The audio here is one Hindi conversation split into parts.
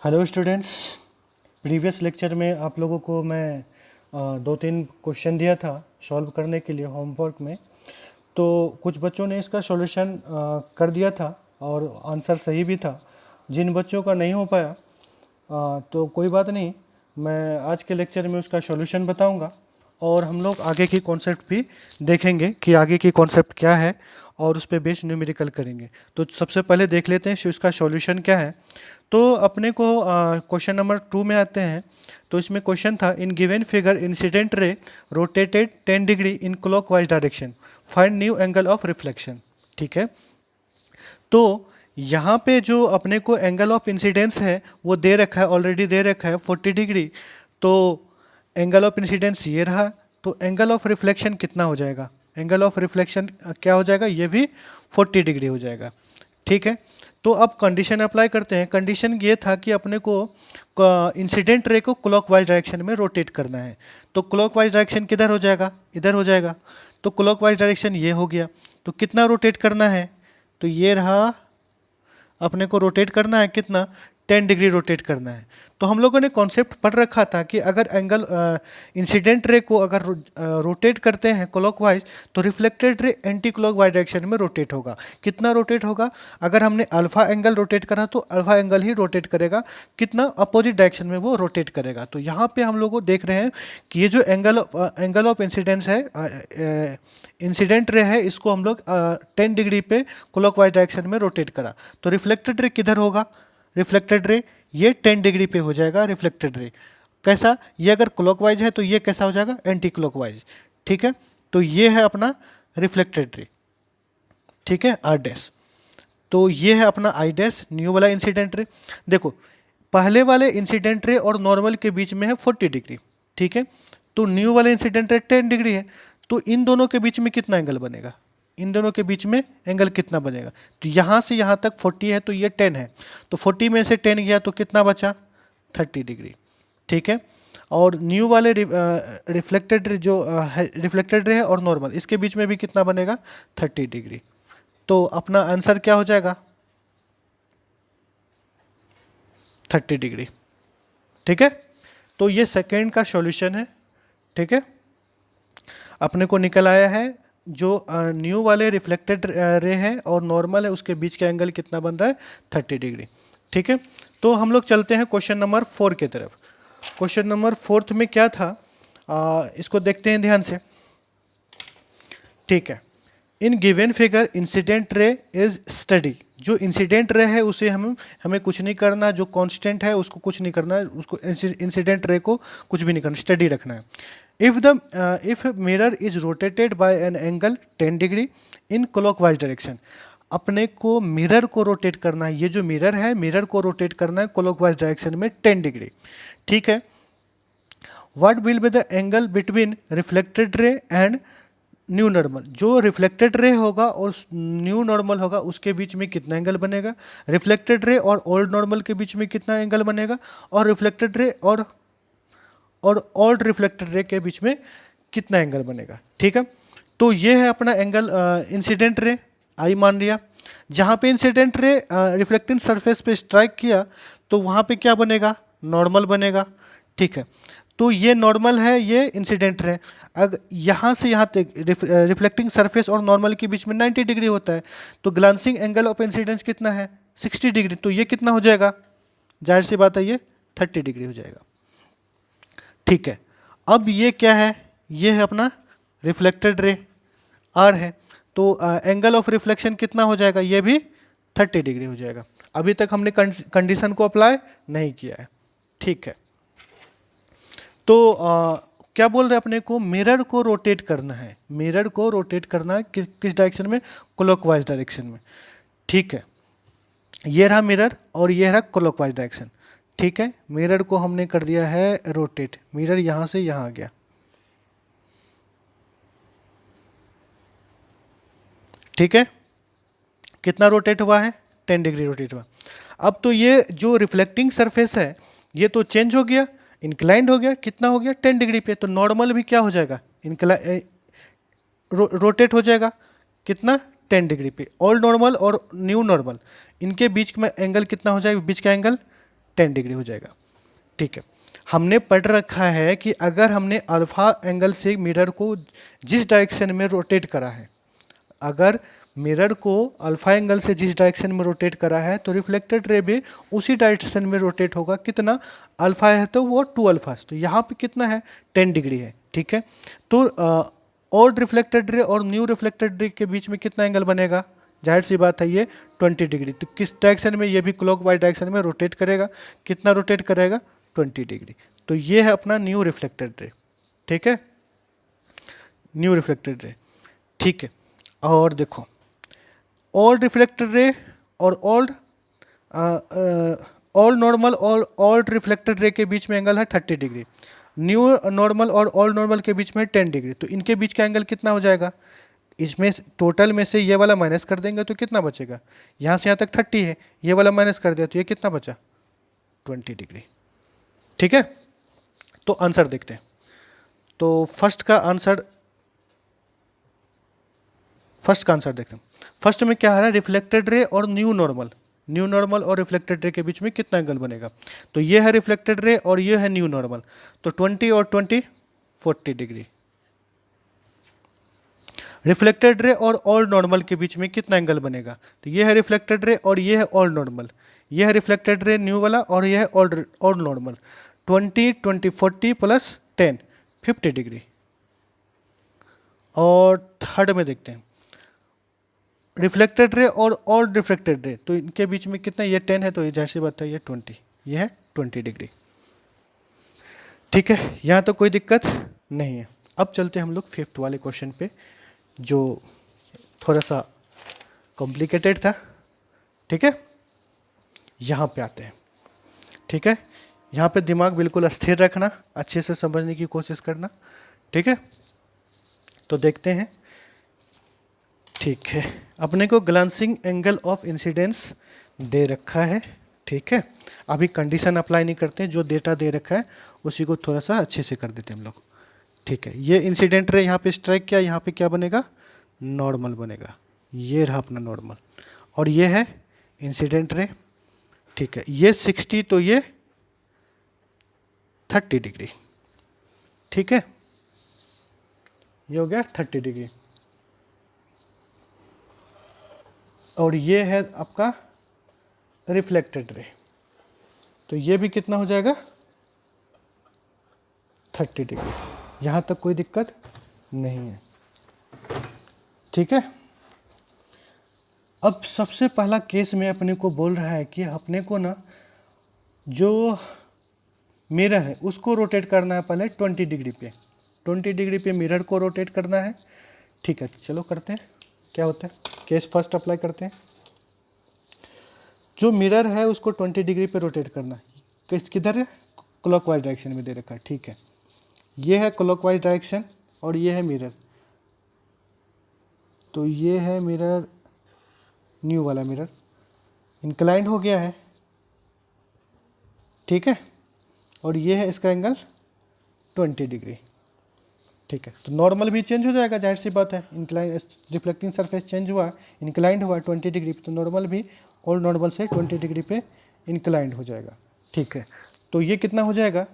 Hello students. प्रीवियस लेक्चर में आप लोगों को मैं दो तीन क्वेश्चन दिया था सॉल्व करने के लिए होमवर्क में। तो कुछ बच्चों ने इसका सॉल्यूशन कर दिया था और आंसर सही भी था। जिन बच्चों का नहीं हो पाया तो कोई बात नहीं, मैं आज के लेक्चर में उसका सॉल्यूशन बताऊंगा और हम लोग आगे की कॉन्सेप्ट भी देखेंगे कि आगे की कॉन्सेप्ट क्या है और उस पर बेस्ड न्यूमेरिकल करेंगे। तो सबसे पहले देख लेते हैं इसका सॉल्यूशन क्या है। तो अपने को क्वेश्चन नंबर 2 में आते हैं। तो इसमें क्वेश्चन था, in given figure incident ray rotated 10 degree in clockwise direction, find new angle of reflection. ठीक है, तो यहाँ पे जो अपने को एंगल ऑफ इंसिडेंस है वो दे रखा है, ऑलरेडी दे रखा है 40 डिग्री। तो एंगल ऑफ इंसिडेंस ये रहा, तो एंगल ऑफ रिफ्लेक्शन कितना हो जाएगा? एंगल ऑफ रिफ्लेक्शन क्या हो जाएगा? ये भी 40 डिग्री हो जाएगा। ठीक है, तो अब कंडीशन अप्लाई करते हैं। कंडीशन ये था कि अपने को इंसिडेंट रे को क्लॉकवाइज डायरेक्शन में रोटेट करना है। तो क्लॉकवाइज डायरेक्शन किधर हो जाएगा? इधर हो जाएगा। तो क्लॉकवाइज डायरेक्शन ये हो गया। तो कितना रोटेट करना है? तो ये रहा, अपने को रोटेट करना है कितना? 10 डिग्री रोटेट करना है। तो हम लोगों ने कॉन्सेप्ट पढ़ रखा था कि अगर एंगल इंसिडेंट रे को अगर रोटेट करते हैं क्लॉकवाइज तो reflected ray anti clockwise direction में रोटेट होगा। कितना रोटेट होगा? अगर हमने अल्फा एंगल रोटेट करा तो अल्फा एंगल ही रोटेट करेगा। कितना? अपोजिट डायरेक्शन में वो रोटेट करेगा। तो यहाँ पे हम लोग देख रहे हैं कि ये जो एंगल ऑफ इंसिडेंस है, इंसिडेंट रे है, इसको हम लोग 10 डिग्री पे क्लॉकवाइज डायरेक्शन में रोटेट करा। तो रिफ्लेक्टेड रे किधर होगा? रिफ्लेक्टेड रे ये 10 डिग्री पे हो जाएगा। रिफ्लेक्टेड रे कैसा? ये अगर क्लॉकवाइज है तो ये कैसा हो जाएगा? Anti clockwise. ठीक है, तो ये है अपना रिफ्लेक्टेड रे। ठीक है, आर डैश। तो ये है अपना आई डैश, न्यू वाला इंसिडेंट रे। देखो, पहले वाले इंसिडेंट रे और नॉर्मल के बीच में है 40 डिग्री। ठीक है, तो न्यू वाले इंसिडेंट रे 10 डिग्री है। तो इन दोनों के बीच में कितना एंगल बनेगा? इन दोनों के बीच में एंगल कितना बनेगा? तो यहाँ से यहाँ तक 40 है तो ये 10 है। तो 40 में से 10 गया तो कितना बचा? 30 डिग्री। ठीक है, और न्यू वाले रिफ्लेक्टेड जो रिफ्लेक्टेड रे है और नॉर्मल, इसके बीच में भी कितना बनेगा? 30 डिग्री। तो अपना आंसर क्या हो जाएगा? 30 डिग्री। ठीक है, तो ये सेकेंड का सॉल्यूशन है। ठीक है, अपने को निकल आया है जो न्यू वाले रिफ्लेक्टेड रे है और नॉर्मल है उसके बीच का एंगल कितना बन रहा है? 30 डिग्री। ठीक है, तो हम लोग चलते हैं क्वेश्चन नंबर 4 की तरफ। क्वेश्चन नंबर 4 में क्या था, इसको देखते हैं ध्यान से। ठीक है, in given figure incident ray is study. जो इंसिडेंट रे है उसे हमें कुछ नहीं करना, जो कांस्टेंट है उसको कुछ नहीं करना है, उसको इंसिडेंट रे को कुछ भी नहीं करना, स्टडी रखना है। If mirror is rotated bye an angle 10 degree in clockwise direction, अपने को मिरर को रोटेट करना है। ये जो मिरर है, मिरर को रोटेट करना है क्लॉकवाइज डायरेक्शन में 10 डिग्री। ठीक है, what will be the angle between reflected ray and new normal? जो रिफ्लेक्टेड रे होगा और न्यू नॉर्मल होगा उसके बीच में कितना एंगल बनेगा? रिफ्लेक्टेड रे और ओल्ड नॉर्मल के बीच में कितना एंगल बनेगा? और रिफ्लेक्टेड रे और ओल्ड रिफ्लेक्टेड रे के बीच में कितना एंगल बनेगा? ठीक है, तो ये है अपना एंगल इंसिडेंट रे, आई मान लिया। जहाँ पे इंसिडेंट रे रिफ्लेक्टिंग सरफेस पे स्ट्राइक किया तो वहाँ पे क्या बनेगा? नॉर्मल बनेगा। ठीक है, तो ये नॉर्मल है, ये इंसिडेंट रे। अगर यहाँ से यहाँ तक रिफ्लेक्टिंग सरफेस और नॉर्मल के बीच में 90 डिग्री होता है, तो ग्लांसिंग एंगल ऑफ इंसिडेंस कितना है? 60 डिग्री। तो ये कितना हो जाएगा? जाहिर सी बात है, ये 30 डिग्री हो जाएगा। ठीक है, अब ये क्या है? ये है अपना रिफ्लेक्टेड रे, आर है। तो एंगल ऑफ रिफ्लेक्शन कितना हो जाएगा? ये भी 30 डिग्री हो जाएगा। अभी तक हमने कंडीशन को अप्लाई नहीं किया है। ठीक है, तो क्या बोल रहे हैं अपने को? मिरर को रोटेट करना है। मिरर को रोटेट करना है किस डायरेक्शन में? क्लॉकवाइज डायरेक्शन में। ठीक है, ये रहा मिरर और ये रहा क्लॉकवाइज डायरेक्शन। ठीक है, मिरर को हमने कर दिया है रोटेट। मिरर यहां से यहां आ गया। ठीक है, कितना रोटेट हुआ है? 10 डिग्री रोटेट हुआ। अब तो ये जो रिफ्लेक्टिंग सरफेस है ये तो चेंज हो गया, इंक्लाइंड हो गया। कितना हो गया? 10 डिग्री पे। तो नॉर्मल भी क्या हो जाएगा? रोटेट हो जाएगा। कितना? 10 डिग्री पे। ओल्ड नॉर्मल और न्यू नॉर्मल, इनके बीच में एंगल कितना हो जाएगा? बीच का एंगल 10 डिग्री हो जाएगा। ठीक है, हमने पढ़ रखा है कि अगर हमने अल्फा एंगल से मिरर को जिस डायरेक्शन में रोटेट करा है, अगर मिरर को अल्फा एंगल से जिस डायरेक्शन में रोटेट करा है तो रिफ्लेक्टेड रे भी उसी डायरेक्शन में रोटेट होगा। कितना? अल्फा है तो वो 2 अल्फा, तो यहाँ पे कितना है? 10 डिग्री है। ठीक है, तो ओल्ड रिफ्लेक्टेड रे और न्यू रिफ्लेक्टेड रे के बीच में कितना एंगल बनेगा? जाहिर सी बात है ये 20 डिग्री। तो किस डायरेक्शन में? ये भी क्लॉकवाइज डायरेक्शन में रोटेट करेगा। कितना रोटेट करेगा? 20 डिग्री। तो ये है अपना न्यू रिफ्लेक्टेड रे। ठीक है, न्यू रिफ्लेक्टेड रे। ठीक है, और देखो ओल्ड रिफ्लेक्टेड रे और ओल्ड नॉर्मल और ओल्ड रिफ्लेक्टेड रे के बीच में एंगल है 30 डिग्री। न्यू नॉर्मल और ओल्ड नॉर्मल के बीच में 10 डिग्री। तो इनके बीच का एंगल कितना हो जाएगा? इसमें टोटल में से ये वाला माइनस कर देंगे तो कितना बचेगा? यहाँ से यहाँ तक 30 है, ये वाला माइनस कर दिया तो ये कितना बचा? 20 डिग्री। ठीक है, तो आंसर देखते हैं। तो फर्स्ट का आंसर देखते हैं। फर्स्ट में क्या आ रहा है? रिफ्लेक्टेड रे और न्यू नॉर्मल और रिफ्लेक्टेड रे के बीच में कितना एंगल बनेगा? तो ये है रिफ्लेक्टेड रे और ये है न्यू नॉर्मल, तो 20 और 20 40 डिग्री। रिफ्लेक्टेड रे और ओल्ड नॉर्मल के बीच में कितना एंगल बनेगा? तो ये है रिफ्लेक्टेड रे और ये है ओल्ड नॉर्मल, ये है रिफ्लेक्टेड रे न्यू वाला और ये है ओल्ड नॉर्मल। 20 20 40 plus 10 50 degree. और थर्ड में देखते हैं रिफ्लेक्टेड रे और ओल्ड रिफ्लेक्टेड रे, तो इनके बीच में कितना? ये 10 है तो ये जाहिर सी बात है ये 20, ये है 20 डिग्री। ठीक है, यहाँ तो कोई दिक्कत नहीं है। अब चलते हैं हम लोग फिफ्थ वाले क्वेश्चन पे जो थोड़ा सा कॉम्प्लिकेटेड था। ठीक है, यहाँ पे आते हैं। ठीक है, यहाँ पे दिमाग बिल्कुल स्थिर रखना, अच्छे से समझने की कोशिश करना। ठीक है, तो देखते हैं। ठीक है, अपने को ग्लांसिंग एंगल ऑफ इंसिडेंस दे रखा है। ठीक है, अभी कंडीशन अप्लाई नहीं करते, जो डेटा दे रखा है उसी को थोड़ा सा अच्छे से कर देते हैं हम लोग। ठीक है, ये इंसिडेंट रे यहाँ पे स्ट्राइक किया, यहाँ पे क्या बनेगा? नॉर्मल बनेगा। ये रहा अपना नॉर्मल और ये है इंसिडेंट रे। ठीक है, ये 60 तो ये 30 डिग्री। ठीक है, ये हो गया 30 डिग्री और ये है आपका रिफ्लेक्टेड रे, तो ये भी कितना हो जाएगा? 30 डिग्री। यहाँ तक कोई दिक्कत नहीं है। ठीक है, अब सबसे पहला केस में अपने को बोल रहा है कि अपने को ना जो मिरर है उसको रोटेट करना है पहले 20 डिग्री पे। 20 डिग्री पे मिरर को रोटेट करना है। ठीक है, चलो करते हैं क्या होता है। केस फर्स्ट अप्लाई करते हैं। जो मिरर है उसको 20 डिग्री पे रोटेट करना है। किधर है? क्लॉकवाइज डायरेक्शन में दे रखा है। ठीक है, ये है क्लॉकवाइज डायरेक्शन और ये है मिरर। तो ये है मिरर, न्यू वाला मिरर इंक्लाइंड हो गया है। ठीक है, और ये है इसका एंगल 20 डिग्री। ठीक है, तो नॉर्मल भी चेंज हो जाएगा, जाहिर सी बात है। इंक्लाइन रिफ्लेक्टिंग सरफेस चेंज हुआ, इंक्लाइंड हुआ 20 डिग्री पे, तो नॉर्मल भी ओल्ड नॉर्मल से 20 डिग्री पे इंक्लाइंड हो जाएगा। ठीक है, तो ये कितना हो जाएगा?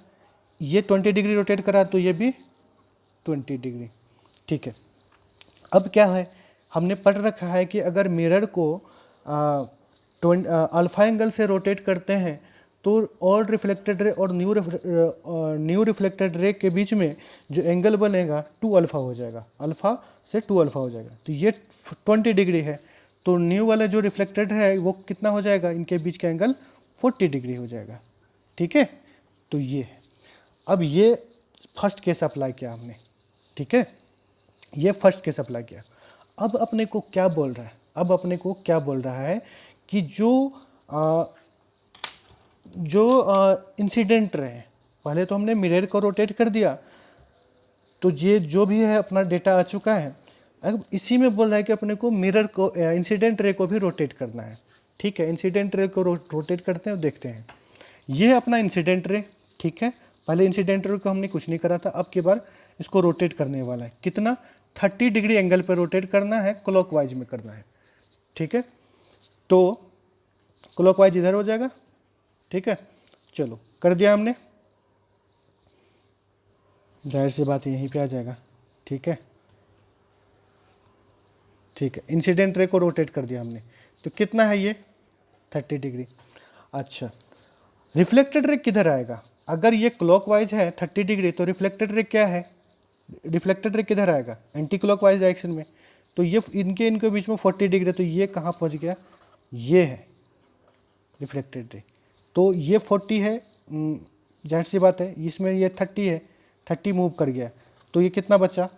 ये 20 डिग्री रोटेट करा तो ये भी 20 डिग्री। ठीक है, अब क्या है, हमने पढ़ रखा है कि अगर मिरर को अल्फा एंगल से रोटेट करते हैं तो ओल्ड रिफ्लेक्टेड रे और न्यू रिफ्लेक्टेड रे के बीच में जो एंगल बनेगा 2 अल्फा हो जाएगा, अल्फा से 2 अल्फा हो जाएगा। तो ये 20 डिग्री है, तो न्यू वाला जो रिफ्लेक्टेड है वो कितना हो जाएगा? इनके बीच का एंगल 40 डिग्री हो जाएगा। ठीक है, तो ये है। अब ये फर्स्ट केस अप्लाई किया हमने। ठीक है, ये फर्स्ट केस अप्लाई किया। अब अपने को क्या बोल रहा है? अब अपने को क्या बोल रहा है कि जो इंसिडेंट रहे, पहले तो हमने मिरर को रोटेट कर दिया, तो ये जो भी है अपना डेटा आ चुका है। अब इसी में बोल रहा है कि अपने को मिरर को इंसिडेंट रे को भी रोटेट करना है। ठीक है, इंसिडेंट रे को रोटेट करते हैं और देखते हैं। ये अपना इंसिडेंट रे। ठीक है, पहले इंसिडेंट रे को हमने कुछ नहीं करा था, अब की बार इसको रोटेट करने वाला है। कितना? 30 डिग्री एंगल पर रोटेट करना है, क्लॉकवाइज में करना है। ठीक है, तो क्लॉकवाइज इधर हो जाएगा। ठीक है, चलो कर दिया हमने, जाहिर सी बात यहीं पे आ जाएगा। ठीक है, ठीक है, इंसिडेंट रे को रोटेट कर दिया हमने, तो कितना है ये 30 डिग्री। अच्छा, रिफ्लेक्टेड रे किधर आएगा? अगर ये क्लॉकवाइज है 30 डिग्री, तो रिफ्लेक्टेड रे क्या है? रिफ्लेक्टेड रे किधर आएगा? एंटी क्लॉकवाइज डायरेक्शन में। तो ये इनके बीच में 40 डिग्री, तो ये कहाँ पहुँच गया? ये है रिफ्लेक्टेड रे। तो ये 40 है, जाहिर सी बात है, इसमें ये 30 है, 30 मूव कर गया, तो ये कितना बचा?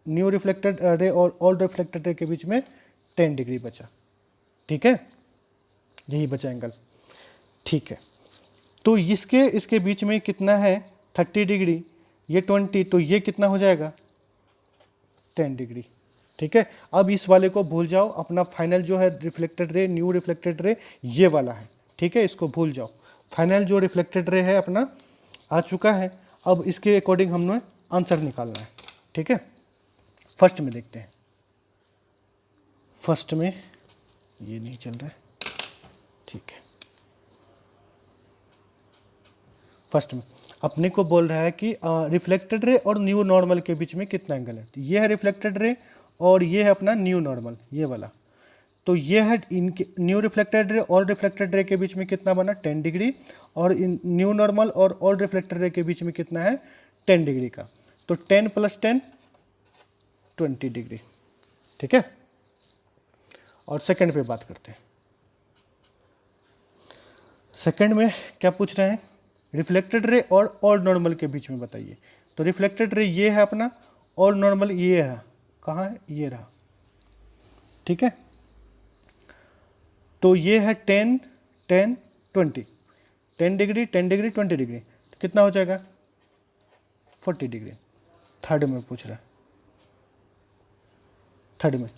न्यू रिफ्लेक्टेड रे और ओल्ड रिफ्लेक्टेड रे के बीच में 10 डिग्री बचा। ठीक है, यही बचा एंगल। ठीक है, तो इसके बीच में कितना है? 30 डिग्री, ये 20, तो ये कितना हो जाएगा? 10 डिग्री। ठीक है, अब इस वाले को भूल जाओ, अपना फाइनल जो है reflected ray, new reflected ray ये वाला है। ठीक है, इसको भूल जाओ, फाइनल जो रिफ्लेक्टेड रे है अपना आ चुका है। अब इसके अकॉर्डिंग हमने आंसर निकालना है। ठीक है, फर्स्ट में देखते हैं। फर्स्ट में ये नहीं चल रहा है, ठीक है। फर्स्ट में अपने को बोल रहा है कि रिफ्लेक्टेड रे और न्यू नॉर्मल के बीच में कितना एंगल है। तो ये है रिफ्लेक्टेड रे और ये है अपना न्यू नॉर्मल, ये वाला। तो ये है इनके न्यू रिफ्लेक्टेड रे और रिफ्लेक्टेड रे के बीच में कितना बना? 10 डिग्री। और न्यू नॉर्मल और ओल्ड रिफ्लेक्टेड रे के बीच में कितना है? 10 डिग्री का। तो 10 + 10 20 डिग्री। ठीक है, और सेकंड पे बात करते हैं। सेकंड में क्या पूछ रहे हैं? रिफ्लेक्टेड रे और ओल्ड नॉर्मल के बीच में बताइए। तो रिफ्लेक्टेड रे ये है अपना, ओल्ड नॉर्मल ये है, कहाँ है? ये रहा। ठीक है, तो ये है 10 10 20, 10 डिग्री 10 डिग्री 20 डिग्री, तो कितना हो जाएगा? 40 डिग्री। थर्ड में पूछ रहा है, थर्ड में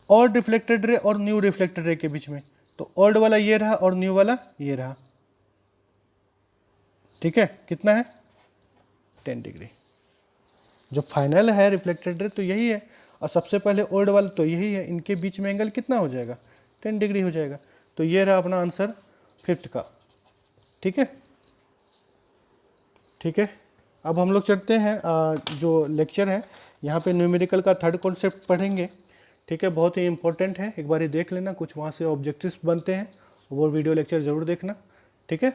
ओल्ड रिफ्लेक्टेड रे और न्यू रिफ्लेक्टेड रे के बीच में। तो ओल्ड वाला ये रहा और न्यू वाला ये रहा। ठीक है, कितना है? 10 डिग्री। जो फाइनल है रिफ्लेक्टेड रे तो यही है, और सबसे पहले ओल्ड वाला तो यही है। इनके बीच में एंगल कितना हो जाएगा? 10 डिग्री हो जाएगा। तो ये रहा अपना आंसर फिफ्थ का। ठीक है, ठीक है। अब हम लोग चलते हैं जो लेक्चर है यहाँ पे न्यूमेरिकल का थर्ड कॉन्सेप्ट पढ़ेंगे। ठीक है, बहुत ही इंपॉर्टेंट है, एक बार ही देख लेना, कुछ वहाँ से ऑब्जेक्टिव्स बनते हैं, वो वीडियो लेक्चर ज़रूर देखना। ठीक है।